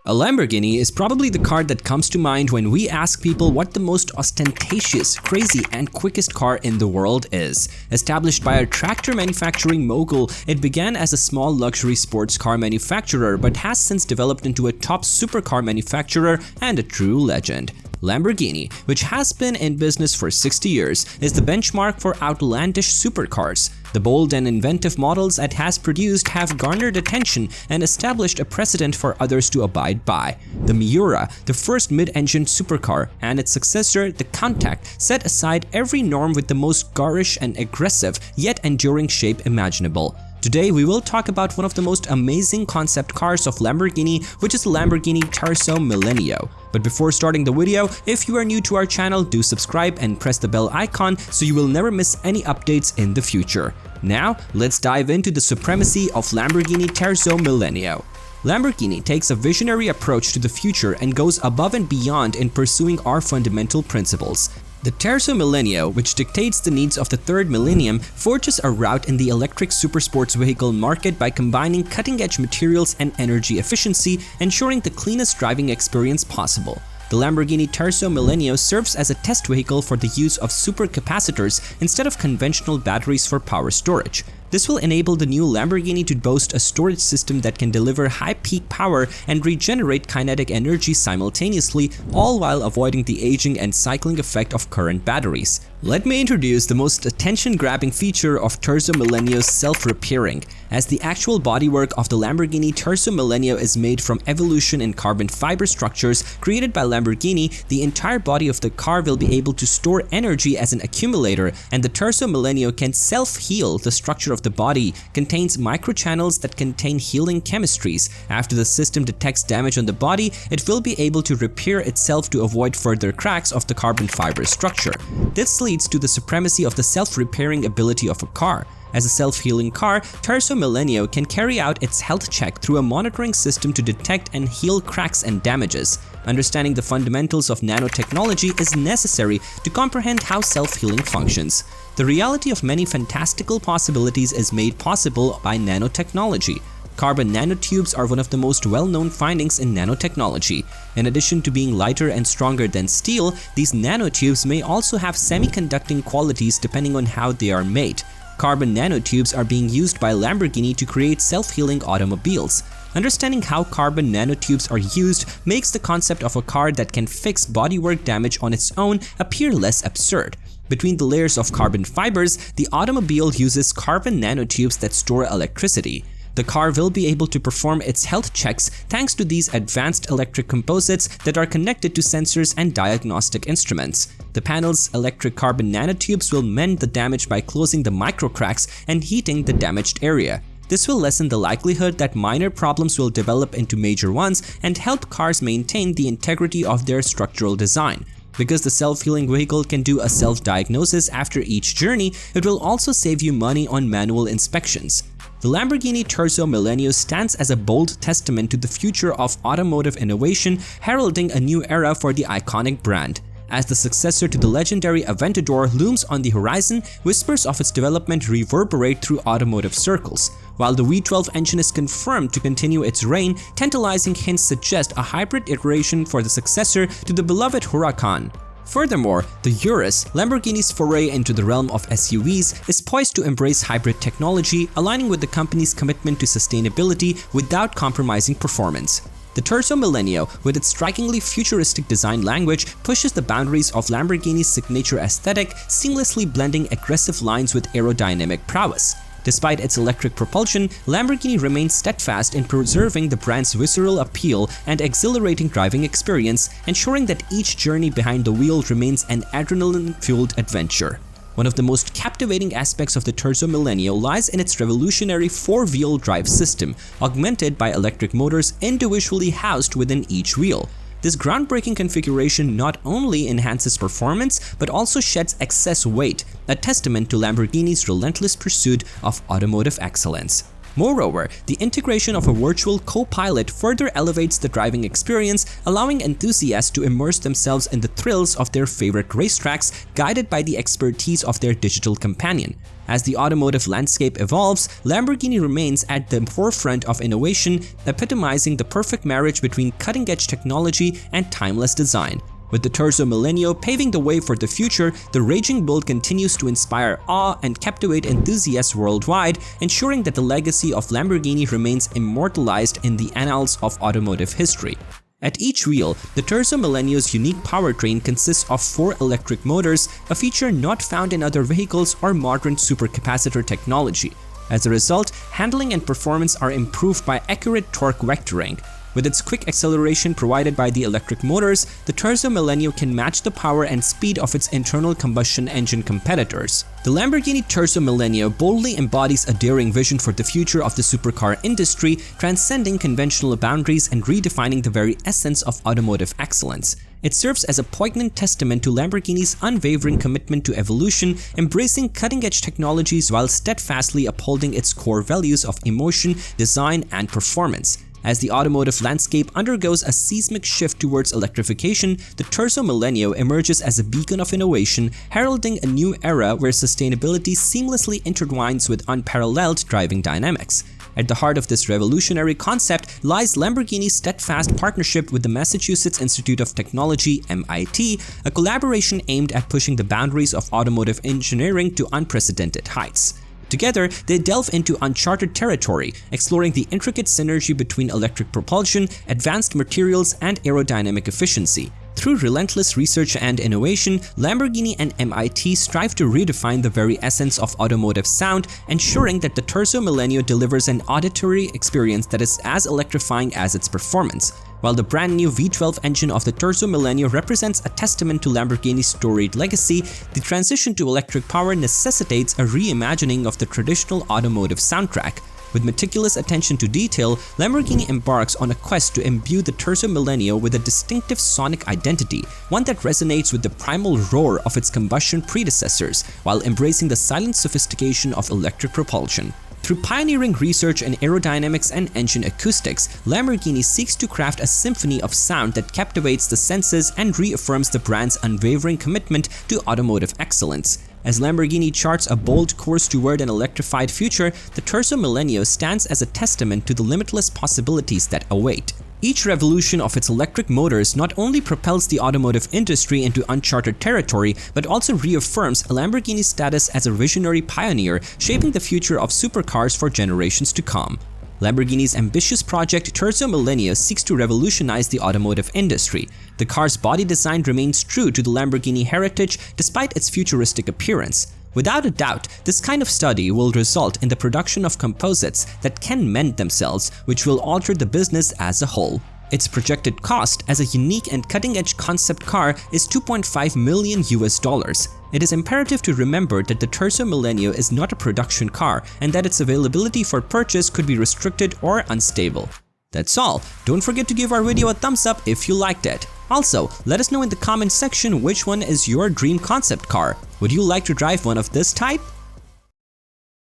A Lamborghini is probably the car that comes to mind when we ask people what the most ostentatious, crazy, and quickest car in the world is. Established by a tractor manufacturing mogul, it began as a small luxury sports car manufacturer but has since developed into a top supercar manufacturer and a true legend. Lamborghini, which has been in business for 60 years, is the benchmark for outlandish supercars. The bold and inventive models it has produced have garnered attention and established a precedent for others to abide by. The Miura, the first mid-engine supercar, and its successor, the Countach, set aside every norm with the most garish and aggressive yet enduring shape imaginable. Today, we will talk about one of the most amazing concept cars of Lamborghini, which is the Lamborghini Terzo Millennio. But before starting the video, if you are new to our channel, do subscribe and press the bell icon so you will never miss any updates in the future. Now, let's dive into the supremacy of Lamborghini Terzo Millennio. Lamborghini takes a visionary approach to the future and goes above and beyond in pursuing our fundamental principles. The Terzo Millennio, which dictates the needs of the third millennium, forges a route in the electric supersports vehicle market by combining cutting-edge materials and energy efficiency, ensuring the cleanest driving experience possible. The Lamborghini Terzo Millennio serves as a test vehicle for the use of supercapacitors instead of conventional batteries for power storage. This will enable the new Lamborghini to boast a storage system that can deliver high peak power and regenerate kinetic energy simultaneously, all while avoiding the aging and cycling effect of current batteries. Let me introduce the most attention-grabbing feature of Terzo Millennio's self-repairing. As the actual bodywork of the Lamborghini Terzo Millennio is made from evolution in carbon fiber structures created by Lamborghini, the entire body of the car will be able to store energy as an accumulator, and the Terzo Millennio can self-heal. The structure of the body contains microchannels that contain healing chemistries. After the system detects damage on the body, it will be able to repair itself to avoid further cracks of the carbon fiber structure. This leads to the supremacy of the self-repairing ability of a car. As a self-healing car, Terzo Millennio can carry out its health check through a monitoring system to detect and heal cracks and damages. Understanding the fundamentals of nanotechnology is necessary to comprehend how self-healing functions. The reality of many fantastical possibilities is made possible by nanotechnology. Carbon nanotubes are one of the most well-known findings in nanotechnology. In addition to being lighter and stronger than steel, these nanotubes may also have semiconducting qualities depending on how they are made. Carbon nanotubes are being used by Lamborghini to create self-healing automobiles. Understanding how carbon nanotubes are used makes the concept of a car that can fix bodywork damage on its own appear less absurd. Between the layers of carbon fibers, the automobile uses carbon nanotubes that store electricity. The car will be able to perform its health checks thanks to these advanced electric composites that are connected to sensors and diagnostic instruments. The panel's electric carbon nanotubes will mend the damage by closing the microcracks and heating the damaged area. This will lessen the likelihood that minor problems will develop into major ones and help cars maintain the integrity of their structural design. Because the self-healing vehicle can do a self-diagnosis after each journey, it will also save you money on manual inspections. The Lamborghini Terzo Millennio stands as a bold testament to the future of automotive innovation, heralding a new era for the iconic brand. As the successor to the legendary Aventador looms on the horizon, whispers of its development reverberate through automotive circles. While the V12 engine is confirmed to continue its reign, tantalizing hints suggest a hybrid iteration for the successor to the beloved Huracan. Furthermore, the Urus, Lamborghini's foray into the realm of SUVs, is poised to embrace hybrid technology, aligning with the company's commitment to sustainability without compromising performance. The Terzo Millennio, with its strikingly futuristic design language, pushes the boundaries of Lamborghini's signature aesthetic, seamlessly blending aggressive lines with aerodynamic prowess. Despite its electric propulsion, Lamborghini remains steadfast in preserving the brand's visceral appeal and exhilarating driving experience, ensuring that each journey behind the wheel remains an adrenaline-fueled adventure. One of the most captivating aspects of the Terzo Millennio lies in its revolutionary four-wheel drive system, augmented by electric motors individually housed within each wheel. This groundbreaking configuration not only enhances performance but also sheds excess weight, a testament to Lamborghini's relentless pursuit of automotive excellence. Moreover, the integration of a virtual co-pilot further elevates the driving experience, allowing enthusiasts to immerse themselves in the thrills of their favorite racetracks, guided by the expertise of their digital companion. As the automotive landscape evolves, Lamborghini remains at the forefront of innovation, epitomizing the perfect marriage between cutting-edge technology and timeless design. With the Terzo Millennio paving the way for the future, the raging bull continues to inspire awe and captivate enthusiasts worldwide, ensuring that the legacy of Lamborghini remains immortalized in the annals of automotive history. At each wheel, the Terzo Millennio's unique powertrain consists of 4 electric motors, a feature not found in other vehicles or modern supercapacitor technology. As a result, handling and performance are improved by accurate torque vectoring. With its quick acceleration provided by the electric motors, the Terzo Millennio can match the power and speed of its internal combustion engine competitors. The Lamborghini Terzo Millennio boldly embodies a daring vision for the future of the supercar industry, transcending conventional boundaries and redefining the very essence of automotive excellence. It serves as a poignant testament to Lamborghini's unwavering commitment to evolution, embracing cutting-edge technologies while steadfastly upholding its core values of emotion, design, and performance. As the automotive landscape undergoes a seismic shift towards electrification, the Terzo Millennio emerges as a beacon of innovation, heralding a new era where sustainability seamlessly intertwines with unparalleled driving dynamics. At the heart of this revolutionary concept lies Lamborghini's steadfast partnership with the Massachusetts Institute of Technology (MIT), a collaboration aimed at pushing the boundaries of automotive engineering to unprecedented heights. Together, they delve into uncharted territory, exploring the intricate synergy between electric propulsion, advanced materials, and aerodynamic efficiency. Through relentless research and innovation, Lamborghini and MIT strive to redefine the very essence of automotive sound, ensuring that the Terzo Millennio delivers an auditory experience that is as electrifying as its performance. While the brand new V12 engine of the Terzo Millennio represents a testament to Lamborghini's storied legacy, the transition to electric power necessitates a reimagining of the traditional automotive soundtrack. With meticulous attention to detail, Lamborghini embarks on a quest to imbue the Terzo Millennio with a distinctive sonic identity, one that resonates with the primal roar of its combustion predecessors, while embracing the silent sophistication of electric propulsion. Through pioneering research in aerodynamics and engine acoustics, Lamborghini seeks to craft a symphony of sound that captivates the senses and reaffirms the brand's unwavering commitment to automotive excellence. As Lamborghini charts a bold course toward an electrified future, the Terzo Millennio stands as a testament to the limitless possibilities that await. Each revolution of its electric motors not only propels the automotive industry into uncharted territory, but also reaffirms Lamborghini's status as a visionary pioneer, shaping the future of supercars for generations to come. Lamborghini's ambitious project Terzo Millennio seeks to revolutionize the automotive industry. The car's body design remains true to the Lamborghini heritage despite its futuristic appearance. Without a doubt, this kind of study will result in the production of composites that can mend themselves, which will alter the business as a whole. Its projected cost as a unique and cutting-edge concept car is $2.5 million. It is imperative to remember that the Terzo Millennio is not a production car and that its availability for purchase could be restricted or unstable. That's all. Don't forget to give our video a thumbs up if you liked it. Also, let us know in the comment section which one is your dream concept car. Would you like to drive one of this type?